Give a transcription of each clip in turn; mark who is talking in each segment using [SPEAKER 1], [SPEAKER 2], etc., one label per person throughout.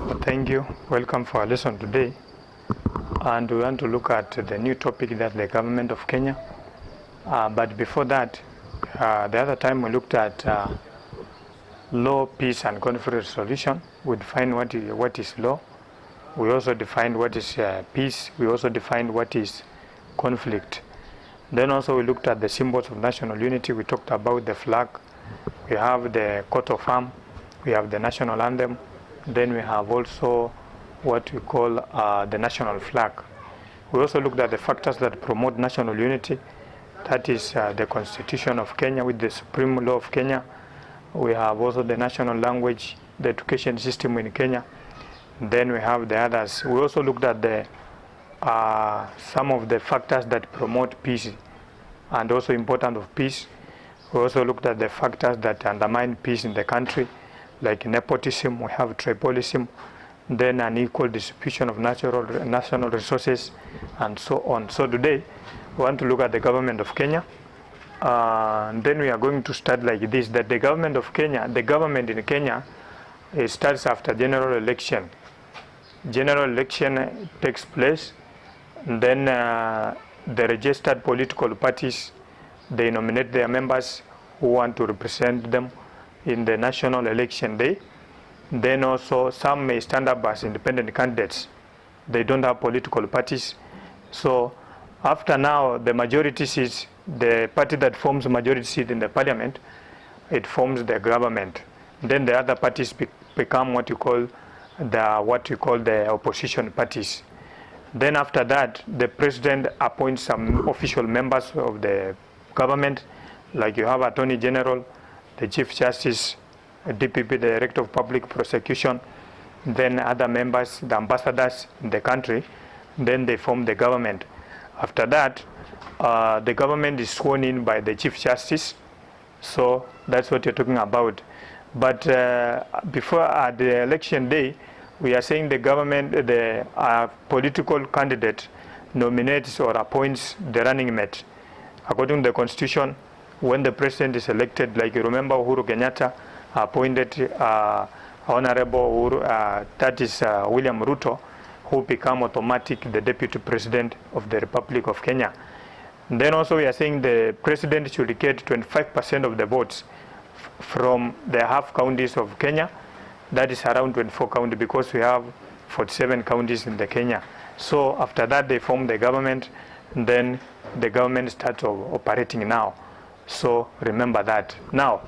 [SPEAKER 1] So thank you. Welcome for our lesson today. And we want to look at the new topic that the government of Kenya. But before that, the other time we looked at law, peace, and conflict resolution. We defined what is law. We also defined what is peace. We also defined what is conflict. Then also we looked at the symbols of national unity. We talked about the flag. We have the coat of arms. We have the national anthem. Then we have also what we call the national flag. We also looked at the factors that promote national unity. That is the Constitution of Kenya with the Supreme Law of Kenya. We have also the national language, the education system in Kenya. Then we have the others. We also looked at the some of the factors that promote peace and also importance of peace. We also looked at the factors that undermine peace in the country, like nepotism, we have tribalism, then unequal distribution of national resources, and so on. So today, we want to look at the government of Kenya. Then we are going to start like this, that the government of Kenya, the government in Kenya, it starts after general election. General election takes place, and then the registered political parties, they nominate their members who want to represent them in the national election day. Then also some may stand up as independent candidates. They don't have political parties. So after now the majority seats, the party that forms majority seat in the parliament, it forms the government. Then the other parties become what we call the opposition parties. Then after that, the president appoints some official members of the government, like you have Attorney General, the Chief Justice, DPP, the Director of Public Prosecution, then other members, the ambassadors in the country, then they form the government. After that, the government is sworn in by the Chief Justice. So that's what you're talking about. But before the election day, we are saying the government, the political candidate nominates or appoints the running mate. According to the Constitution, when the president is elected, like you remember Uhuru Kenyatta appointed Honorable that is William Ruto, who became automatic the deputy president of the Republic of Kenya. And then also we are saying the president should get 25% of the votes from the half counties of Kenya. That is around 24 counties because we have 47 counties in the Kenya. So after that they form the government, and then the government starts operating now. So remember that. Now,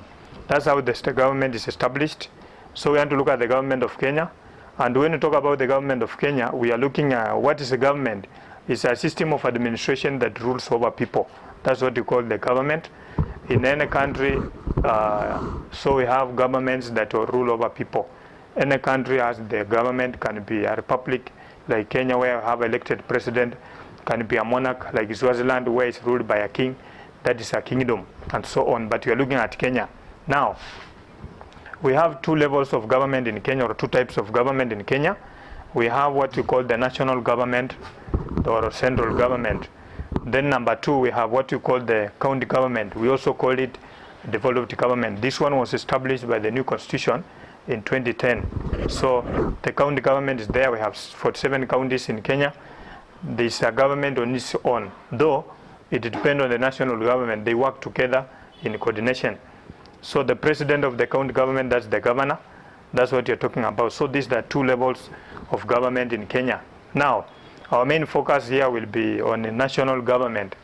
[SPEAKER 1] that's how the government is established. So we want to look at the government of Kenya. And when we talk about the government of Kenya, we are looking at what is a government. It's a system of administration that rules over people. That's what you call the government. In any country, so we have governments that will rule over people. Any country has the government, can be a republic, like Kenya, where we have elected president, can be a monarch, like Swaziland, where it's ruled by a king. That is a kingdom, and so on. But we are looking at Kenya. Now, we have two levels of government in Kenya, or two types of government in Kenya. We have what we call the national government, or central government. Then number two, we have what we call the county government. We also call it devolved government. This one was established by the new constitution in 2010. So the county government is there. We have 47 counties in Kenya. This government on its own, though it depends on the national government. They work together in coordination. So the president of the county government, that's the governor. That's what you're talking about. So these are two levels of government in Kenya. Now, our main focus here will be on the national government.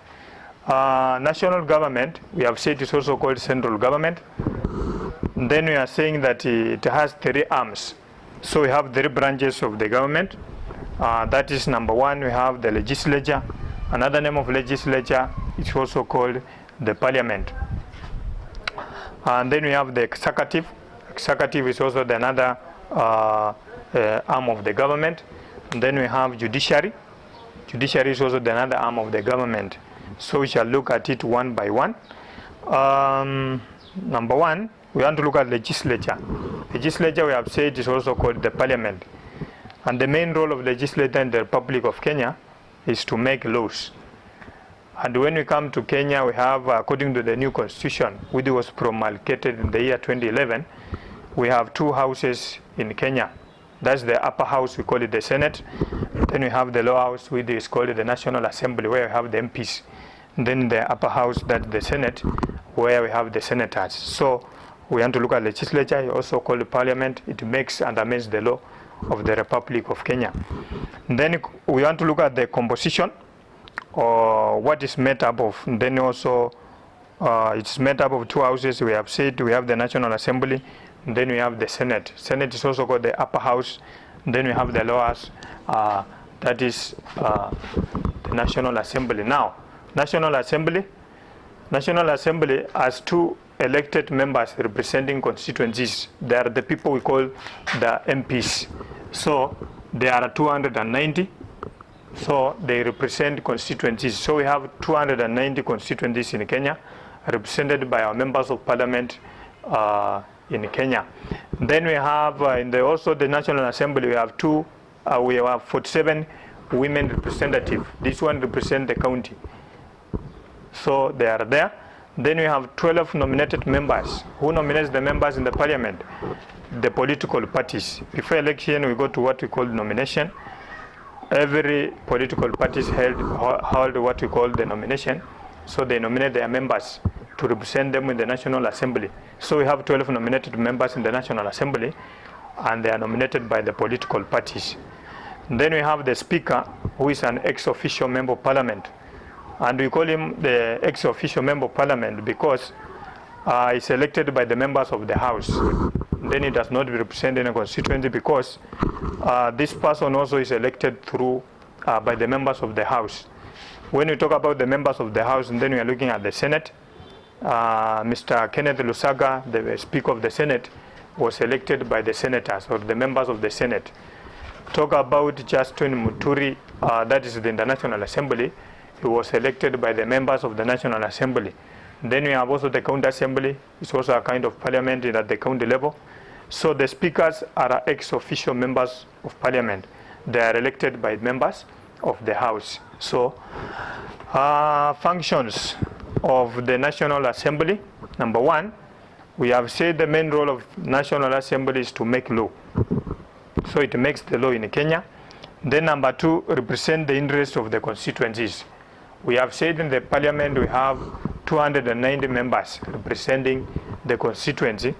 [SPEAKER 1] National government, we have said it's also called central government. Then we are saying that it has three arms. So we have three branches of the government. That is number one, we have the legislature. Another name of legislature is also called the parliament. And then we have the executive. Executive is also another arm of the government. And then we have judiciary. Judiciary is also another arm of the government. So we shall look at it one by one. Number one, we want to look at legislature. Legislature, we have said, is also called the parliament. And the main role of legislature in the Republic of Kenya is to make laws. And when we come to Kenya, we have, according to the new constitution, which was promulgated in the year 2011, we have two houses in Kenya. That's the upper house, we call it the Senate. Then we have the lower house, which is called the National Assembly, where we have the MPs. Then the upper house, that's the Senate, where we have the senators. So we want to look at legislature, also called parliament. It makes and amends the law of the Republic of Kenya. Then we want to look at the composition, or what is made up of. Then also it's made up of two houses. We have said we have the National Assembly, then we have the Senate. Senate is also called the upper house. Then we have the lower house, that is the National Assembly. Now, National Assembly has two elected members representing constituencies. They are the people we call the MPs. So there are 290. So they represent constituencies. So we have 290 constituencies in Kenya, represented by our members of parliament in Kenya. Then we have also the National Assembly, we have 47 women representatives. This one represents the county. So they are there. Then we have 12 nominated members. Who nominates the members in the parliament? The political parties. Before election, we go to what we call nomination. Every political party hold what we call the nomination. So they nominate their members to represent them in the National Assembly. So we have 12 nominated members in the National Assembly, and they are nominated by the political parties. Then we have the Speaker, who is an ex-officio member of Parliament. And we call him the ex-officio member of Parliament because he's elected by the members of the House. Then he does not represent any constituency because this person also is elected through by the members of the House. When we talk about the members of the House, and then we are looking at the Senate. Mr. Kenneth Lusaga, the Speaker of the Senate, was elected by the senators or the members of the Senate. Talk about Justin Muturi, that is in the National Assembly. He was elected by the members of the National Assembly. Then we have also the County Assembly. It's also a kind of parliament at the county level. So the speakers are ex-officio members of parliament. They are elected by members of the House. So functions of the National Assembly. Number one, we have said the main role of National Assembly is to make law. So it makes the law in Kenya. Then number two, represent the interests of the constituencies. We have said in the parliament we have 290 members representing the constituency.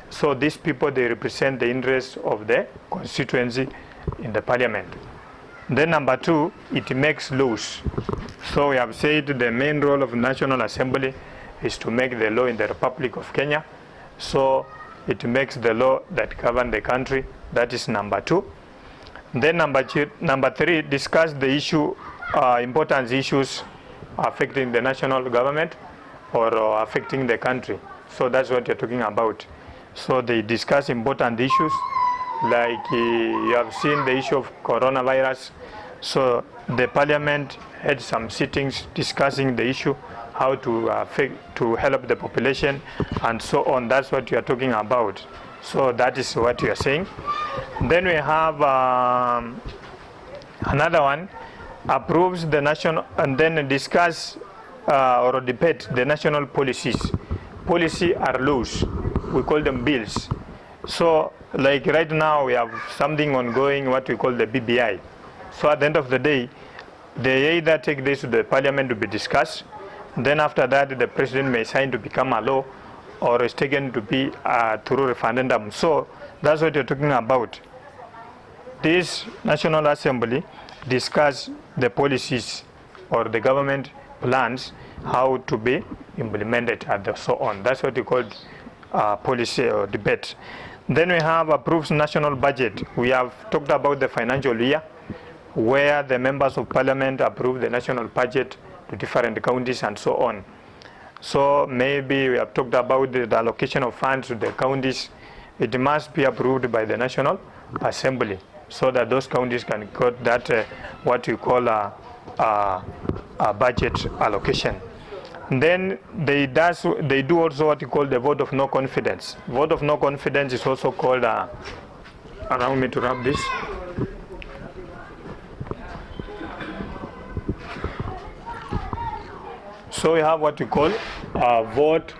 [SPEAKER 1] So these people, they represent the interests of the constituency in the parliament. Then number two, it makes laws. So we have said the main role of National Assembly is to make the law in the Republic of Kenya. So it makes the law that govern the country. That is number two. Then number three, discuss the issue, important issues affecting the national government or affecting the country. So that's what you're talking about. So they discuss important issues, like you have seen the issue of coronavirus. So the parliament had some sittings discussing the issue, how to help the population, and so on. That's what you are talking about. So that is what you are saying. Then we have another one, approves the national, and then discuss or debate the national policies. Policy are laws. We call them bills. So like right now we have something ongoing, what we call the BBI. So at the end of the day, they either take this to the parliament to be discussed, then after that the president may sign to become a law, or is taken to be through referendum. So that's what you're talking about. This National Assembly discuss the policies or the government plans, how to be implemented and so on. That's what you call policy or debate. Then we have approves national budget. We have talked about the financial year, where the members of parliament approve the national budget to different counties and so on. So maybe we have talked about the allocation of funds to the counties. It must be approved by the National Assembly so that those counties can get that what we call a budget allocation. Then they do also what you call the vote of no confidence. Vote of no confidence is also called, allow me to wrap this. So we have what we call a vote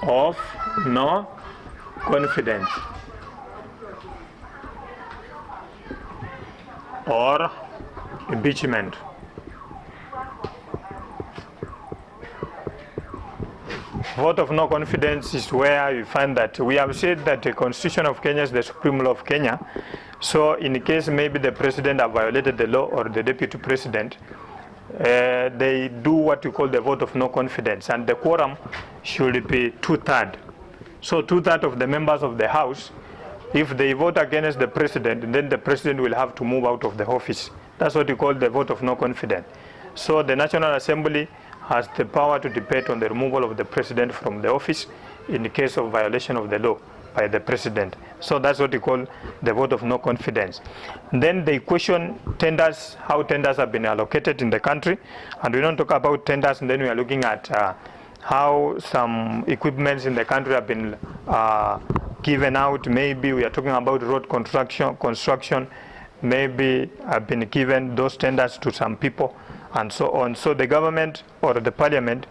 [SPEAKER 1] of no confidence. or impeachment. Vote of no confidence is where you find that we have said that the Constitution of Kenya is the supreme law of Kenya. So in case maybe the president have violated the law or the deputy president, they do what you call the vote of no confidence, and the quorum should be 2/3. So 2/3 of the members of the House, if they vote against the president, then the president will have to move out of the office. That's what you call the vote of no confidence. So the National Assembly has the power to debate on the removal of the president from the office in the case of violation of the law by the president. So that's what you call the vote of no confidence. Then they question tenders, how tenders have been allocated in the country. And we don't talk about tenders, and then we are looking at how some equipments in the country have been given out. Maybe we are talking about road construction, maybe have been given those tenders to some people, and so on. So the government or the parliament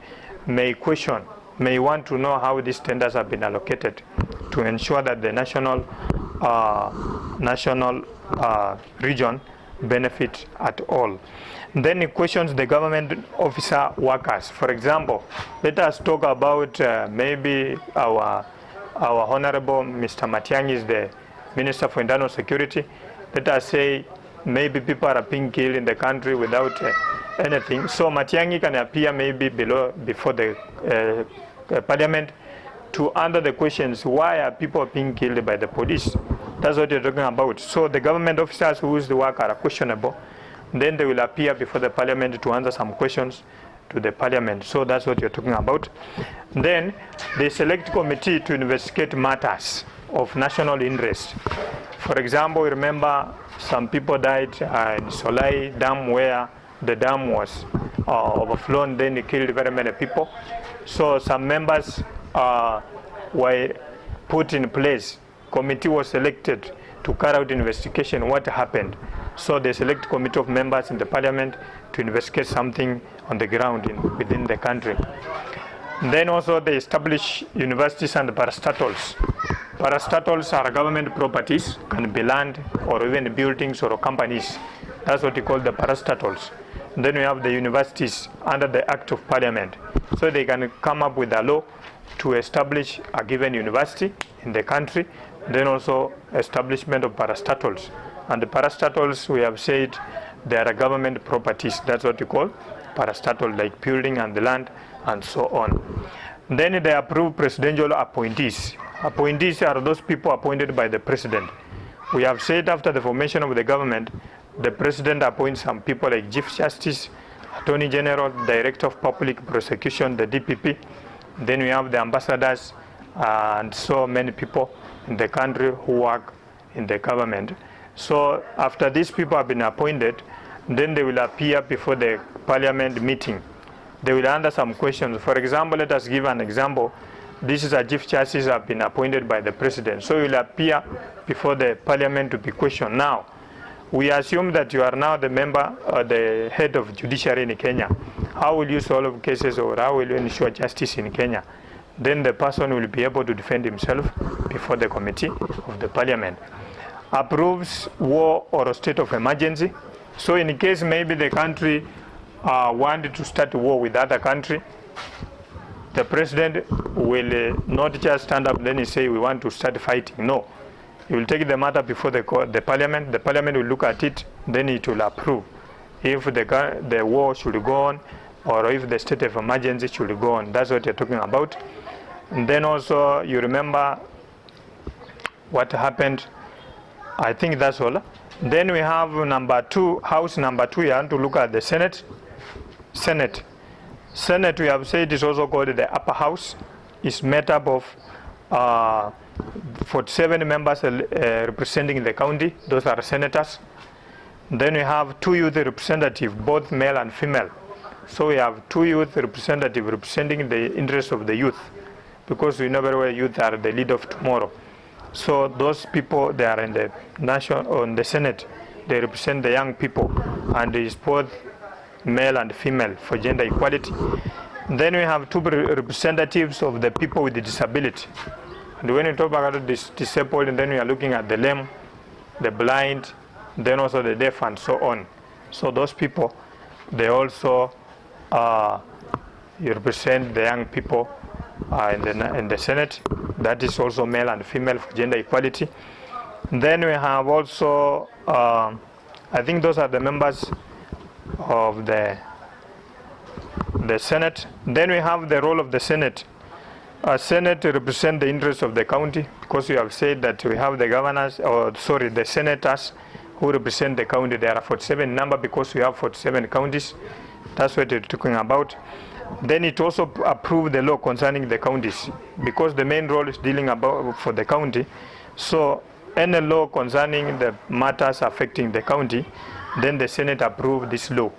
[SPEAKER 1] may question, may want to know how these tenders have been allocated to ensure that the national region benefit at all. Then it questions the government officer workers. For example, let us talk about maybe our Honorable Mr. Matiang'i is the Minister for Internal Security. Let us say maybe people are being killed in the country without anything. So Matiang'i can appear maybe before the parliament to answer the questions, why are people being killed by the police? That's what you're talking about. So the government officers who use the work are questionable. Then they will appear before the parliament to answer some questions to the parliament. So that's what you're talking about. Then they select committee to investigate matters of national interest. For example, remember some people died in Solai Dam where the dam was overflown, then it killed very many people. So some members were put in place. Committee was selected to carry out investigation what happened. So they select committee of members in the parliament to investigate something on the ground within the country. Then also they establish universities and parastatals. Parastatals are government properties, can be land or even buildings or companies. That's what we call the parastatals. Then we have the universities under the Act of Parliament. So they can come up with a law to establish a given university in the country. Then also establishment of parastatals. And the parastatals, we have said, they are government properties. That's what you call parastatal, like building and the land and so on. Then they approve presidential appointees. Appointees are those people appointed by the president. We have said after the formation of the government, the president appoints some people like Chief Justice, Attorney General, Director of Public Prosecution, the DPP. Then we have the ambassadors and so many people in the country who work in the government. So after these people have been appointed, then they will appear before the parliament meeting. They will answer some questions. For example, let us give an example. This is a Chief Justice have been appointed by the president. So he will appear before the parliament to be questioned. Now, we assume that you are now the member or the head of judiciary in Kenya. How will you solve cases or how will you ensure justice in Kenya? Then the person will be able to defend himself before the committee of the parliament. Approves war or a state of emergency. So in case maybe the country wanted to start a war with other country, the president will not just stand up and then say we want to start fighting. No. He will take the matter before the parliament. The parliament will look at it, then it will approve if the war should go on or if the state of emergency should go on. That's what you're talking about. And then also you remember what happened. I think that's all. Then we have number 2, House number 2. You have to look at the Senate. Senate, we have said, is also called the upper house. It's made up of 47 members representing the county. Those are senators. Then we have 2 youth representatives, both male and female. So we have 2 youth representatives representing the interests of the youth, because we know very well youth are the leader of tomorrow. So those people, they are in the the Senate. They represent the young people, and it is both male and female for gender equality. Then we have 2 representatives of the people with disability. And when we talk about this disabled, and then we are looking at the lame, the blind, then also the deaf and so on. So those people, they also represent the young people in the Senate. That is also male and female for gender equality. Then we have also, I think those are the members of the Senate. Then we have the role of the Senate. Senate represent the interests of the county, because we have said that we have the governors, or sorry, the senators who represent the county. There are 47 number because we have 47 counties. That's what we're talking about. Then it also approved the law concerning the counties, because the main role is dealing about for the county. So any law concerning the matters affecting the county, then the Senate approved this law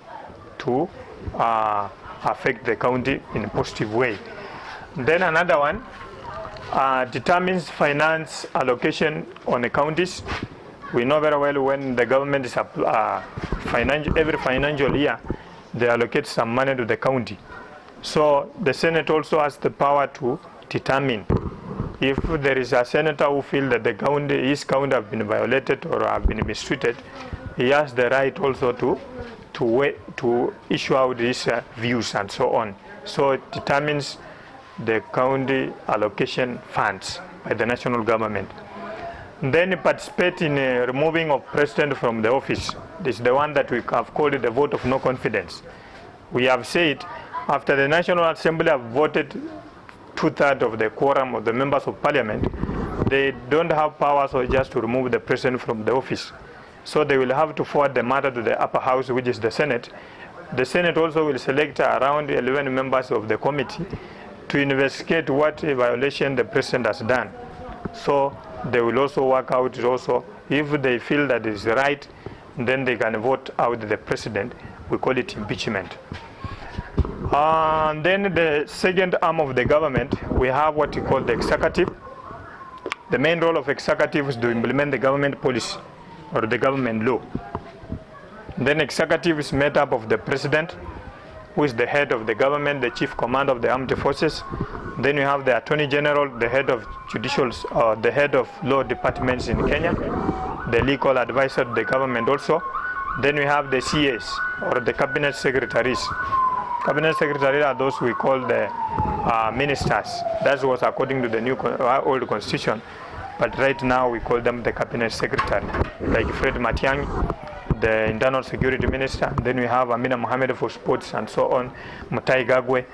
[SPEAKER 1] to affect the county in a positive way. Then another one determines finance allocation on the counties. We know very well when the government is every financial year, they allocate some money to the county. So the Senate also has the power to determine if there is a senator who feels that his county have been violated or have been mistreated, he has the right also to issue out these views and so on. So it determines the county allocation funds by the national government. Then participate in removing of president from the office. This is the one that we have called the vote of no confidence. We have said after the National Assembly have voted 2/3 of the quorum of the members of parliament, they don't have powers or just to remove the president from the office. So they will have to forward the matter to the upper house, which is the Senate. The Senate also will select around 11 members of the committee to investigate what violation the president has done. So they will also work out also, if they feel that it is right, then they can vote out the president. We call it impeachment. And then the second arm of the government, we have what we call the executive. The main role of executive is to implement the government policy or the government law. Then executive is made up of the president, who is the head of the government, the chief commander of the armed forces. Then you have the attorney general, the head of the head of law departments in Kenya, the legal advisor to the government also. Then we have the CAs, or the cabinet secretaries. Cabinet secretaries are those we call the ministers. That was according to the new old constitution, but right now we call them the cabinet secretary, like Fred Matiang'i, the internal security minister. Then we have Amina Mohamed for sports and so on, Mutai Gagwe,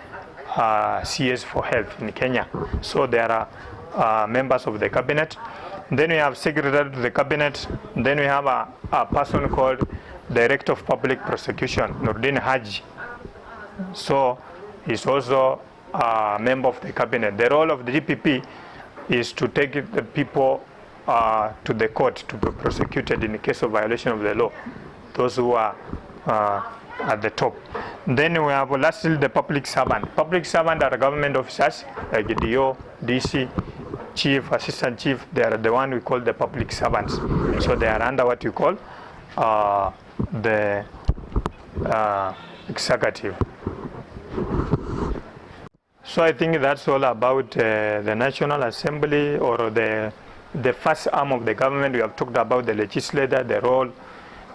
[SPEAKER 1] CS for health in Kenya. So there are members of the cabinet. Then we have secretary to the cabinet. Then we have a person called Director of Public Prosecution, Nordin Haji. So he's also a member of the cabinet. The role of the DPP is to take the people to the court to be prosecuted in the case of violation of the law, those who are at the top. Then we have lastly the public servant. Public servant are government officers like DO, DC, chief, assistant chief. They are the one we call the public servants. So they are under what you call the executive. So I think that's all about the National Assembly, or the first arm of the government. We have talked about the legislature, the role.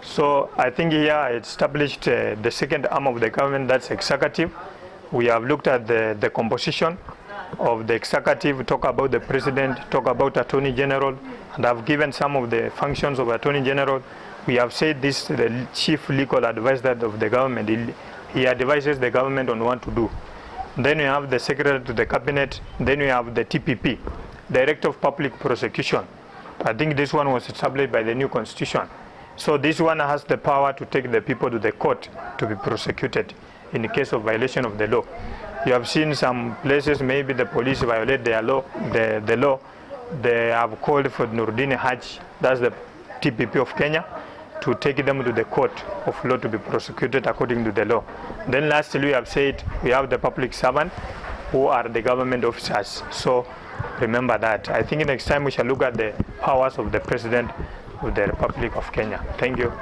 [SPEAKER 1] So I think here I established the second arm of the government, that's executive. We have looked at the composition of the executive, talk about the president, talk about attorney general, and I've given some of the functions of attorney general. We have said this, the chief legal advisor of the government. He advises the government on what to do. Then we have the secretary to the cabinet. Then we have the TPP, Director of Public Prosecution. I think this one was established by the new constitution. So this one has the power to take the people to the court to be prosecuted in the case of violation of the law. You have seen some places maybe the police violate their law, the law. They have called for Nurdin Haji, that's the TPP of Kenya, to take them to the court of law to be prosecuted according to the law. Then lastly, we have said we have the public servant, who are the government officers. So remember that. I think next time we shall look at the powers of the President of the Republic of Kenya. Thank you.